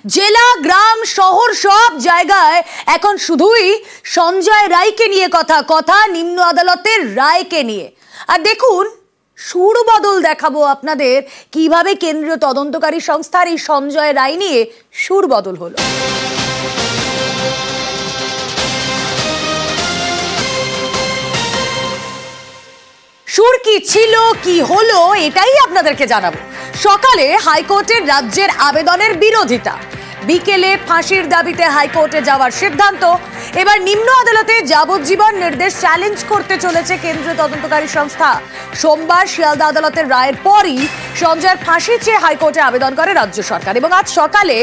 জেলা, গ্রাম, শহর সব জায়গায় এখন শুধুই সঞ্জয় রায়কে নিয়ে কথা নিম্ন আদালতের রায়কে নিয়ে। আর দেখুন, সুর বদল দেখাবো আপনাদের কিভাবে কেন্দ্রীয় তদন্তকারী সংস্থার এই সঞ্জয় রায় নিয়ে সুর বদল হলো। সুর কি ছিল, কি হলো, এটাই আপনাদেরকে জানাবো। সকালে হাইকোর্টের রাজ্যের আবেদনের বিরোধিতা, বিকেলে ফাঁসির দাবিতে হাইকোর্টে যাওয়ার সিদ্ধান্ত, এবার নিম্ন আদালতে যাবজ্জীবন নির্দেশ চ্যালেঞ্জ করতে চলেছে কেন্দ্রীয় তদন্তকারী সংস্থা। সোমবার শিয়ালদা আদালতের রায়ের পরই সঞ্জয়ের ফাঁসি চেয়ে হাইকোর্টে আবেদন করে রাজ্য সরকার এবং আজ সকালে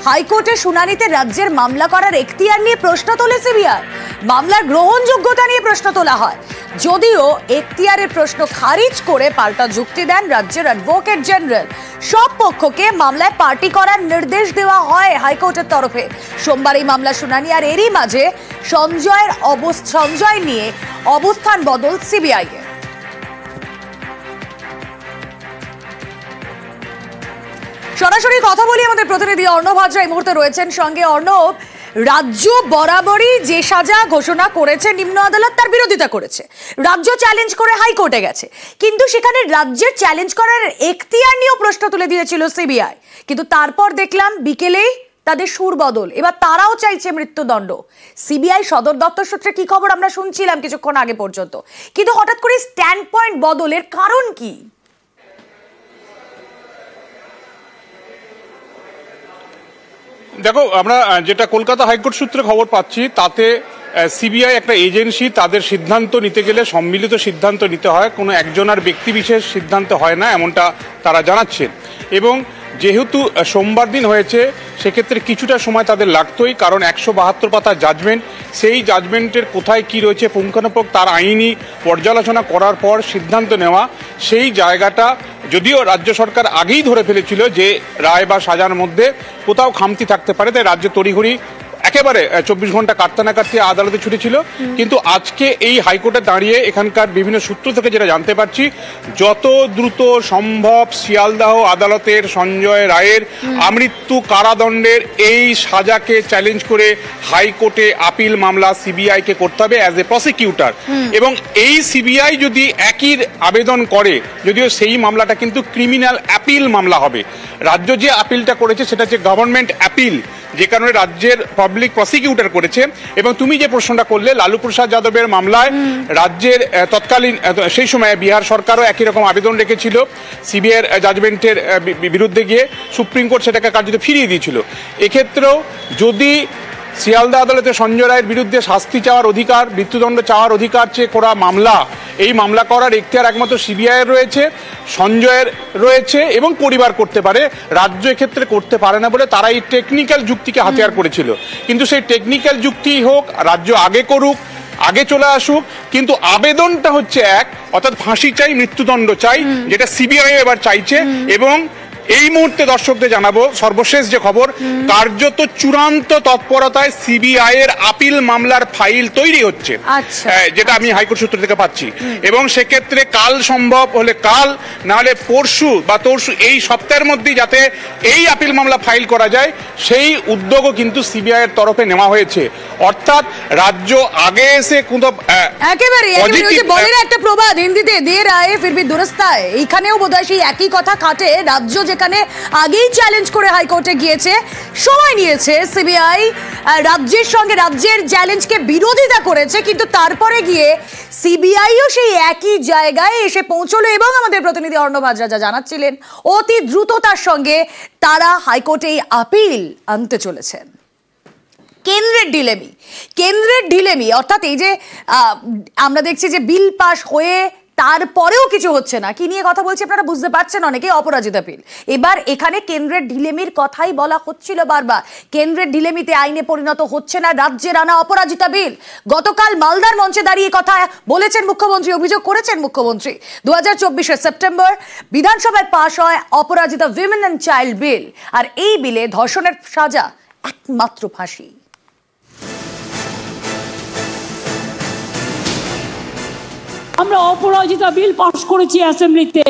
হাইকোর্টে শুনানিতে রাজ্যের মামলা করার এখতিয়ার নিয়ে প্রশ্ন তোলে সিবিআই। মামলার গ্রহণযোগ্যতা নিয়ে প্রশ্ন তোলা হয়, যদিও এখতিয়ারের প্রশ্ন খারিজ করে পাল্টা যুক্তি দেন রাজ্যের অ্যাডভোকেট জেনারেল। সব পক্ষকে মামলায় পার্টি করার নির্দেশ দেওয়া হয় হাইকোর্টের তরফে। সোমবার এই মামলা শুনানি, আর এরই মাঝে সঞ্জয় নিয়ে অবস্থান বদল সিবিআই এর। সরাসরি কথা বলি, আমাদের প্রতিনিধি অর্ণব হাজরা এই মুহূর্তে রয়েছেন সঙ্গে। অর্ণব, রাজ্য বরাবরই যে সাজা ঘোষণা করেছে নিম্ন আদালত তার বিরোধিতা করেছে, রাজ্য চ্যালেঞ্জ করে হাইকোর্টে গেছে, কিন্তু সেখানে রাজ্যের চ্যালেঞ্জ করার এখতিয়ার নিয়েও প্রশ্ন তুলে দিয়েছিল সিবিআই। কিন্তু তারপর দেখলাম বিকেলেই তাদের সুর বদল, এবার তারাও চাইছে মৃত্যুদণ্ড। সিবিআই সদর দপ্তর সূত্রে কি খবর আমরা শুনছিলাম কিছুক্ষণ আগে পর্যন্ত, কিন্তু হঠাৎ করে স্ট্যান্ড পয়েন্ট বদলের কারণ কি? দেখো, আমরা যেটা কলকাতা হাইকোর্ট সূত্রে খবর পাচ্ছি তাতে সিবিআই একটা এজেন্সি, তাদের সিদ্ধান্ত নিতে গেলে সম্মিলিত সিদ্ধান্ত নিতে হয়, কোনো একজনের ব্যক্তি বিশেষ সিদ্ধান্ত হয় না, এমনটা তারা জানাচ্ছেন। এবং যেহেতু সোমবার দিন হয়েছে সেক্ষেত্রে কিছুটা সময় তাদের লাগতোই, কারণ 172 পাতার জাজমেন্ট, সেই জাজমেন্টের কোথায় কি রয়েছে পুঙ্খানুপুঙ্খ তার আইনি পর্যালোচনা করার পর সিদ্ধান্ত নেওয়া, সেই জায়গাটা যদিও রাজ্য সরকার আগেই ধরে ফেলেছিল যে রায় বা সাজার মধ্যে কোথাও খামতি থাকতে পারে, তাই রাজ্য তড়িঘড়ি একেবারে 24 ঘন্টা কাটতে না কাটতে আদালতে ছুটেছিল। কিন্তু আজকে এই হাইকোর্টে দাঁড়িয়ে এখানকার বিভিন্ন সূত্র থেকে যেটা জানতে পারছি, যত দ্রুত সম্ভব শিয়ালদাহ আদালতের সঞ্জয় রায়ের আমৃত্যু কারাদণ্ডের এই সাজাকে চ্যালেঞ্জ করে হাইকোর্টে আপিল মামলা সিবিআইকে করতে হবে অ্যাজ এ প্রসিকিউটর। এবং এই সিবিআই যদি একই আবেদন করে, যদিও সেই মামলাটা কিন্তু ক্রিমিনাল অ্যাপিল মামলা হবে, রাজ্য যে আপিলটা করেছে সেটা হচ্ছে গভর্নমেন্ট অ্যাপিল, যে কারণে রাজ্যের পাবলিক প্রসিকিউটর করেছে। এবং তুমি যে প্রশ্নটা করলে লালু প্রসাদ যাদবের মামলায় রাজ্যের তৎকালীন সেই সময় বিহার সরকারও একই রকম আবেদন রেখেছিল সিবিআইয়ের জাজমেন্টের বিরুদ্ধে গিয়ে, সুপ্রিম কোর্ট সেটাকে কার্যত ফিরিয়ে দিয়েছিল। এক্ষেত্রেও যদি শিয়ালদা আদালতে সঞ্জয় রায়ের বিরুদ্ধে শাস্তি চাওয়ার অধিকার, মৃত্যুদণ্ড চাওয়ার অধিকার চেয়ে করা মামলা, এই মামলা করার এখতিয়ার একমাত্র সিবিআইয়ের রয়েছে, সঞ্জয়ের রয়েছে এবং পরিবার করতে পারে, রাজ্য এক্ষেত্রে করতে পারে না বলে তারা এই টেকনিক্যাল যুক্তিকে হাতিয়ার করেছিল। কিন্তু সেই টেকনিক্যাল যুক্তি হোক, রাজ্য আগে করুক, আগে চলে আসুক, কিন্তু আবেদনটা হচ্ছে এক, অর্থাৎ ফাঁসি চাই, মৃত্যুদণ্ড চাই, যেটা সিবিআই এবার চাইছে। এবং এই মুহূর্তে দর্শকদের জানাবো সর্বশেষ যে খবর, কার্যত চূড়ান্ত তৎপরতায় সিবিআই এর আপিল মামলার ফাইল তৈরি হচ্ছে, যেটা আমি হাইকোর্ট সূত্র থেকে পাচ্ছি। এবং সেক্ষেত্রে কাল সম্ভব হলে কাল, না হলে পরশু বা তরশু, এই সপ্তাহের মধ্যেই যাতে এই আপিল মামলা ফাইল করা যায় সেই উদ্যোগও কিন্তু সিবিআই এর তরফে নেওয়া হয়েছে। অর্থাৎ রাজ্য আগে এসে কোনো একেবারে বলে একটা প্রবাদ হিন্দিতে, দের আয়ে ফির ভি দুরস্ত আয়ে, এইখানেও বোধহয় সেই একই কথা খাটে। রাজ্য যেখানে আগেই চ্যালেঞ্জ করে হাইকোর্টে গিয়েছে, সময় নিয়েছে সিবিআই, রাজ্যের সঙ্গে রাজ্যের চ্যালেঞ্জকে বিরোধিতা করেছে, কিন্তু তারপরে গিয়ে সিবিআইও সেই একই জায়গায় এসে পৌঁছলো। এবং আমাদের প্রতিনিধি অর্ণব হাজরা যা জানাচ্ছিলেন, অতি দ্রুততার সঙ্গে তারা হাইকোর্টে এই আপিল আনতে চলেছেন। কেন্দ্রের ঢিলেমি অর্থাৎ এই যে আমরা দেখছি যে বিল পাস হয়ে তারপরেও কিছু হচ্ছে না, কি নিয়ে কথা বলছি আপনারা বুঝতে পারছেন অনেকে, অপরাজিতা বিল। এবার এখানে কেন্দ্রের ঢিলেমির কথাই বলা হচ্ছিল বারবার, কেন্দ্রের ঢিলেমিতে আইনে পরিণত হচ্ছে না রাজ্যের আনা অপরাজিতা বিল। গতকাল মালদার মঞ্চে দাঁড়িয়ে কথা বলেছেন মুখ্যমন্ত্রী, অভিযোগ করেছেন মুখ্যমন্ত্রী। 2024 সেপ্টেম্বর বিধানসভায় পাশ হয় অপরাজিতা উইমেন অ্যান্ড চাইল্ড বিল, আর এই বিলে ধর্ষণের সাজা একমাত্র ফাঁসি। আমরা অপরাজিতা বিল পাস করেছি অ্যাসেম্বলিতে,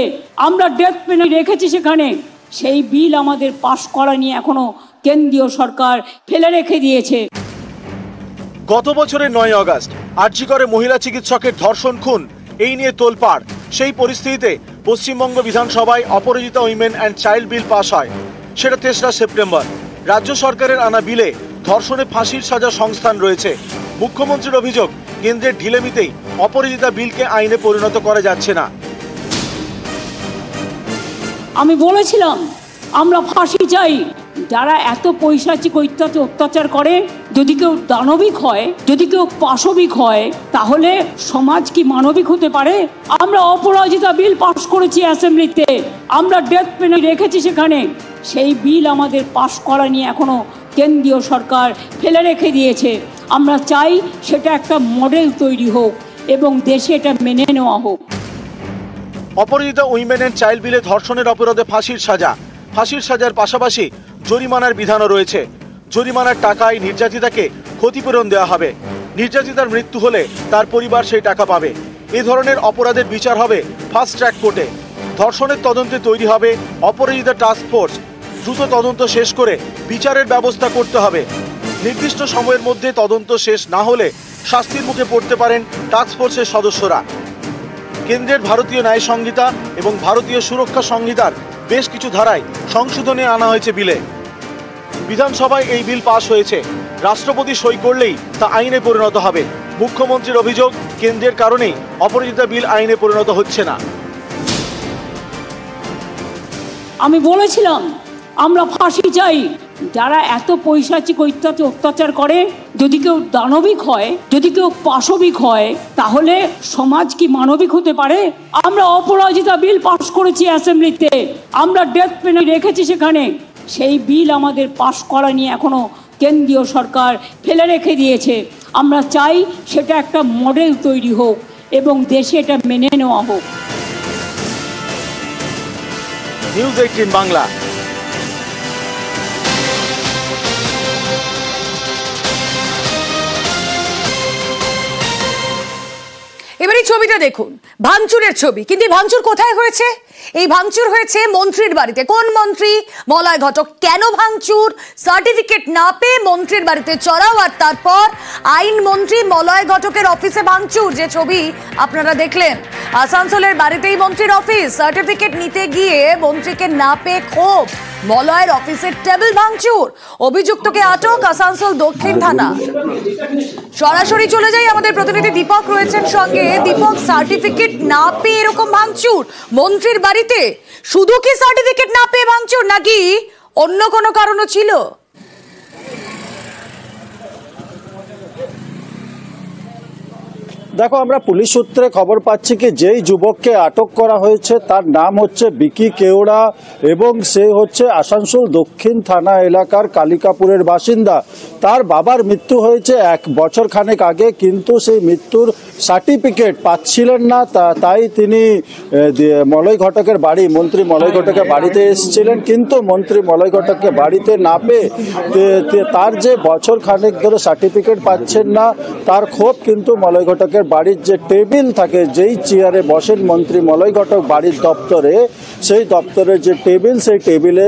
আমরা ডেথ পেনাল্টি রেখেছি সেখানে, সেই বিল আমাদের পাস করা নিয়ে এখনো কেন্দ্রীয় সরকার ফেলে রেখে দিয়েছে। গত বছরের 9 আগস্ট আরজি করে মহিলা চিকিৎসকের ধর্ষণ খুন, এই নিয়ে তোলপাড়। সেই পরিস্থিতিতে পশ্চিমবঙ্গ বিধানসভায় Aparajita women and child bill pass হয়। সেটা 3রা সেপ্টেম্বর। রাজ্য সরকারের আনা বিলে ধর্ষণে ফাঁসির সাজা সংস্থান রয়েছে। মুখ্যমন্ত্রীর অভিযোগ, কেন্দ্রের ঢিলেমিতেই অপরাজিতা বিলকে আইনে পরিণত করা যাচ্ছে না। আমি বলেছিলাম আমরা ফাঁসি চাই। যারা এত পৈশাচিক অত্যাচার করে, যদি কেউ দানবিক হয়, যদি কেউ পাশবিক হয়, তাহলে সমাজ কি মানবিক হতে পারে? আমরা অপরাজিতা বিল পাশ করেছি অ্যাসেম্বলিতে, আমরা ডেথ পেনাল্টি রেখেছি সেখানে। সেই বিল আমাদের পাশ করা নিয়ে এখনো কেন্দ্রীয় সরকার ফেলে রেখে দিয়েছে। আমরা চাই সেটা একটা মডেল তৈরি হোক এবং দেশে এটা মেনে নেওয়া হোক। অপরাজিতা উইমেন অ্যান্ড চাইল্ড বিলে ধর্ষণের অপরাধে ফাঁসির সাজা, ফাঁসির সাজার পাশাপাশি জরিমানার বিধানও রয়েছে। জরিমানার টাকায় নির্যাতিতাকে ক্ষতিপূরণ দেওয়া হবে। নির্যাতিতার মৃত্যু হলে তার পরিবার সেই টাকা পাবে। এই ধরনের অপরাধের বিচার হবে ফাস্ট ট্র্যাক কোর্টে। ধর্ষণের তদন্তে তৈরি হবে অপরাজিতা টাস্ক ফোর্স। দ্রুত তদন্ত শেষ করে বিচারের ব্যবস্থা করতে হবে। নির্দিষ্ট সময়ের মধ্যে তদন্ত শেষ না হলে শাস্তির মুখে পড়তে পারেন টাস্ক ফোর্সের সদস্যরা। কেন্দ্রের ভারতীয় ন্যায় সংহিতা এবং ভারতীয় সুরক্ষা সংহিতার বেশ কিছু ধারায় সংশোধনী আনা হয়েছে বিলে। বিধানসভায় এই বিল পাশ হয়েছে। রাষ্ট্রপতি সই করলেই তা আইনে পরিণত হবে। মুখ্যমন্ত্রীর অভিযোগ, কেন্দ্রের কারণেই অপরাজিতা বিল আইনে পরিণত হচ্ছে না। আমি বলেছিলাম আমরা ফাঁসি চাই। যারা এত পৈশাচিক অত্যাচার করে, যদি কেউ দানবিক হয়, যদি কেউ পাশবিক হয়, তাহলে সমাজ কি মানবিক হতে পারে? আমরা অপরাজিতা বিল পাশ করেছি অ্যাসেম্বলিতে, আমরা ডেথ পেনাল্টি রেখেছি সেখানে। সেই বিল আমাদের পাশ করা নিয়ে এখনো কেন্দ্রীয় সরকার ফেলে রেখে দিয়েছে। আমরা চাই সেটা একটা মডেল তৈরি হোক এবং দেশে এটা মেনে নেওয়া হোক। নিউজ 18 বাংলা। এবার এই ছবিটা দেখুন, ভাঙচুরের ছবি। কিন্তু ভাঙচুর কোথায় হয়েছে? এই ভাঙচুর হয়েছে মন্ত্রীর বাড়িতে। কোন মন্ত্রী? মলয় ঘটক। কেন ভাঙচুর? সার্টিফিকেট না পেয়ে মন্ত্রীর বাড়িতে চড়াও, আর তারপর আইন মন্ত্রী মলয় ঘটকের অফিসে ভাঙচুর। যে ছবি আপনারা দেখলেন, আসানসোলের বাড়িতেই মন্ত্রীর অফিস। সার্টিফিকেট নিতে গিয়ে মন্ত্রীকে না পেয়ে ক্ষোভ, মলয়ের অফিসের টেবিল ভাঙচুর। অভিযুক্তকে আটক আসানসোল দক্ষিণ থানা। সরাসরি চলে যাই, আমাদের প্রতিনিধি দীপক রয়েছেন সঙ্গে। দীপক, সার্টিফিকেট না পেয়ে এরকম ভাঙচুর মন্ত্রীর বাড়িতে, শুধু কি সার্টিফিকেট না পেয়ে ভাঙচুর নাকি অন্য কোনো কারণও ছিল? দেখো, আমরা পুলিশ সূত্রে খবর পাচ্ছি কি যেই যুবককে আটক করা হয়েছে তার নাম হচ্ছে বিকি কেওড়া এবং সে হচ্ছে আসানসোল দক্ষিণ থানা এলাকার কালিকাপুরের বাসিন্দা। তার বাবার মৃত্যু হয়েছে 1 বছর খানেক আগে, কিন্তু সেই মৃত্যুর সার্টিফিকেট পাচ্ছিলেন না। তাই তিনি মলয় ঘটকের বাড়ি, মন্ত্রী মলয় ঘটকের বাড়িতে এসেছিলেন। কিন্তু মন্ত্রী মলয় ঘটককে বাড়িতে না পেয়ে তার যে বছর খানেক ধরে সার্টিফিকেট পাচ্ছেন না, তার ক্ষোভ কিন্তু মলয় ঘটকের বাড়ির যে টেবিল থাকে, যেই চেয়ারে বসেন মন্ত্রী মলয় ঘটক বাড়ির দপ্তরে, সেই দপ্তরের যে টেবিল, সেই টেবিলে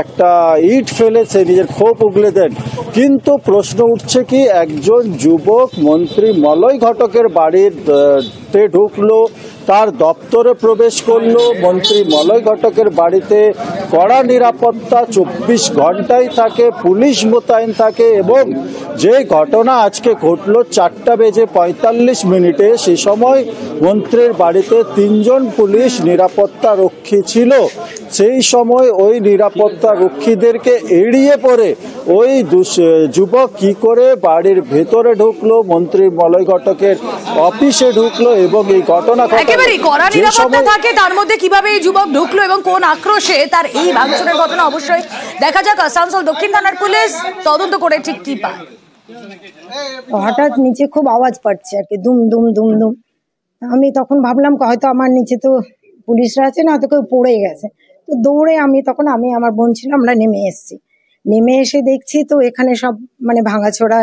একটা ইট ফেলে সে নিজের ক্ষোভ উগলে দেন। কিন্তু প্রশ্ন উঠছে কি একজন যুবক মন্ত্রী মলয় ঘটকের বাড়িতে ঢুকলো, তার দপ্তরে প্রবেশ করলো, মন্ত্রী মলয় ঘটকের বাড়িতে কড়া নিরাপত্তা 24 ঘন্টাই থাকে, পুলিশ মোতায়েন থাকে। এবং যে ঘটনা আজকে ঘটলো 4:45 সে সময় মন্ত্রীর বাড়িতে 3 জন পুলিশ নিরাপত্তা রক্ষী ছিল। সেই সময় ওই নিরাপত্তা রক্ষীদেরকে এড়িয়ে পড়ে ওই যুবক কি করে বাড়ির ভেতরে ঢুকলো, মন্ত্রী মলয় ঘটকের অফিসে ঢুকলো এবং এই ঘটনা একেবারেই কড়া নিরাপত্তা থাকে, তার মধ্যে কিভাবে এই যুবক ঢুকলো এবং কোন আক্রোশে তার এই ভাঙচুরের ঘটনা অবশ্যই দেখা যাক আসানসোল দক্ষিণ থানার পুলিশ তদন্ত করে ঠিক কি পায়। হঠাৎ নিচে খুব আওয়াজ পাচ্ছে আর কি, দুম দুম দুম দুম। আমি তখন ভাবলাম হয়তো আমার নিচে তো পুলিশরা আছে না, হয়তো কেউ পড়ে গেছে। তো দৌড়ে আমি আমার বোন ছিল, আমরা নেমে এসেছি। নেমে এসে দেখছি তো এখানে সব মানে ভাঙাচোরা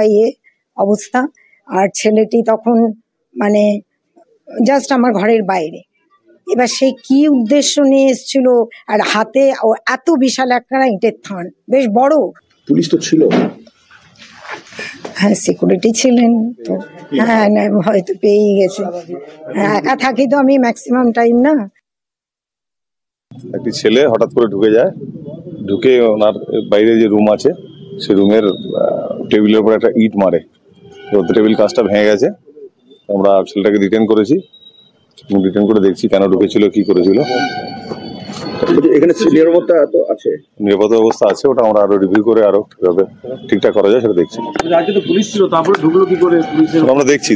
অবস্থা। আর ছেলেটি তখন মানে জাস্ট আমার ঘরের বাইরে। এবার সে কি উদ্দেশ্য নিয়ে এসেছিল, আর হাতে এত বিশাল একটা ইটের থান, বেশ বড়। পুলিশ তো ছিল, হ্যাঁ সিকিউরিটি ছিলেন তো, হ্যাঁ না হয়তো পেয়েই গেছে। হ্যাঁ একা থাকি তো আমি ম্যাক্সিমাম টাইম না। একটি ছেলে হঠাৎ করে ঢুকে যায়, ঢুকে ওনার বাইরে যে রুম আছে সেই রুমের টেবিলের উপর একটা ইট মারে, তো টেবিল কাঁচটা ভেঙে গেছে। আমরা ছেলেটাকে ডিটেন করেছি, ডিটেন করে দেখছি কেন ঢুকেছিল, কি করেছিল। এখানে নিরাপত্তা তো আছে, নিরাপত্তা ব্যবস্থা আছে, ওটা আমরা আরো রিভিউ করে আরো কিভাবে ঠিকঠাক করা যায় সেটা দেখছি। রাজ্যে তো পুলিশ ছিল, তারপরে ঢুকলো কি করে পুলিশের? আমরা দেখছি।